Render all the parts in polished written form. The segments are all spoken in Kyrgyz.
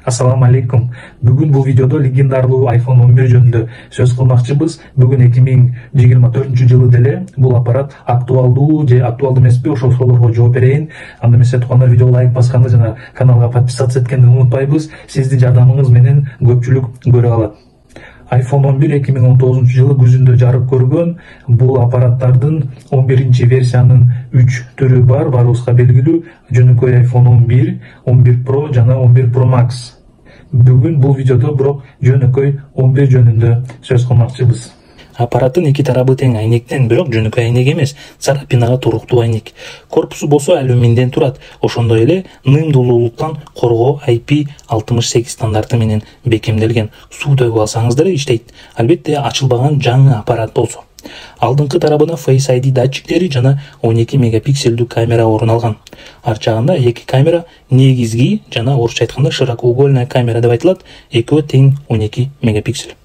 Ассаламу алейкум. Бүгүн бул видеодо легендарлуу iPhone 11 жөнүндө сөз кылмакчыбыз. Бүгүн 2024 жылы деле бул аппарат актуалдуу же актуалдуу эмеспи, ошол суроолорго жооп берейин. Анда эмесе тукандар, видеого лайк басканды жана каналга подписаться эткенди унутпайбыз. Сиздин жардамыңыз менен көпчүлүк көрө алат. iPhone 11 2019 жылы күзүндө жарык көргөн. Бул аппараттардын 11 версиянын 3 түрү бар, баарыбызга белгилүү. Жөнөкөй iPhone 11, 11 Pro жана 11 Pro Max. Бүгүн бул видеодо бирок жөнөкөй 11 жөнүндө сөз кылмакчыбыз. Аппараттын эки тарабы тең айнектен, бирок жөнөкөй айнек эмес, царапинага туруктуу айнек. Корпусу болсо алюминден турат. Ошондой эле нымдуулуктан коргоо IP68 стандарты менен бекемделген. Суу төгүп алсаңыз деле иштейт. Албетте ачылбаган жаңы аппарат болсо. Алдыңкы тарабына Face ID датчиктери жана 12 мегапикселдүү камера орун алган. Ар жагында эки камера, негизги жана орусча айтканда широкоугольная камера деп айтылат. Экөө тең 12 мегапиксель.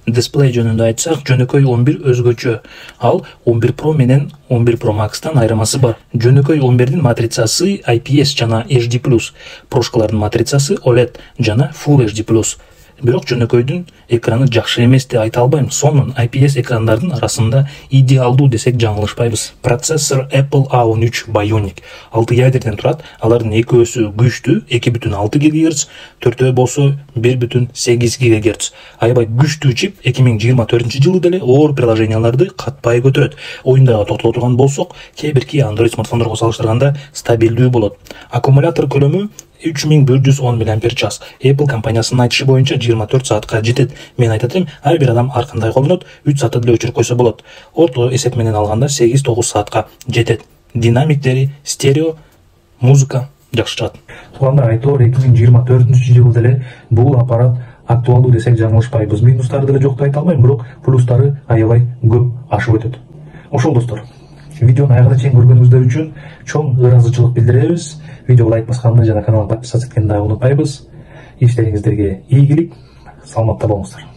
Дисплей жөнүндө айтсак, жөнөкөй 11 өзгөчө. Ал 11 Pro менен 11 Pro Max'тан айырмасы бар. Жөнөкөй 11дин матрицасы IPS жана HD+, прошкалардын матрицасы OLED жана Full HD+. Бирок жөнөкөйдүн экраны жакшы эмес деп айта албайм. Сонун IPS экрандардын арасында идеалдуу десек жаңылышпайбыз. Процессор Apple A13 Bionic 6 ядерден турат. Алардын экөөсү күчтүү 2,6 ГГц, төртөө болсо 1,8 ГГц. Аябай күчтүү чип 2024 жылы деле оор приложенияларды катпай көтөрөт. Оюндарга токтоло турган болсок, кээ бирки Android смартфондорго салыштырганда стабилдүү болот. Аккумулятор көлөмү 3110 мАч. Apple компаниясынын айтышы боюнча 24 саатка жетет. Мен айтат элем, ар бир адам ар кандай колдонот, 3 саатта деле өчүрүп койсо болот. Орто эсеп менен алганда 8-9 саатка жетет. Динамиктери, стерео, музыка жакшы чыгат. Туугандар, айтор 2024 жылы деле бул аппарат актуалдуу десек жаңылышпайбыз. Минустары деле жок деп айта албайм, бирок плюстары аябай көп ашып өтөт. Ошол достор, видеону аягына чейин көргөнүңүздөр үчүн чоң ыраазычылык билдиребиз. Видеого лайк басканды жана каналга подписаться эткенди дагы унутпайбыз. Иштериңиздерге ийгилик, саламатта болуңуздар.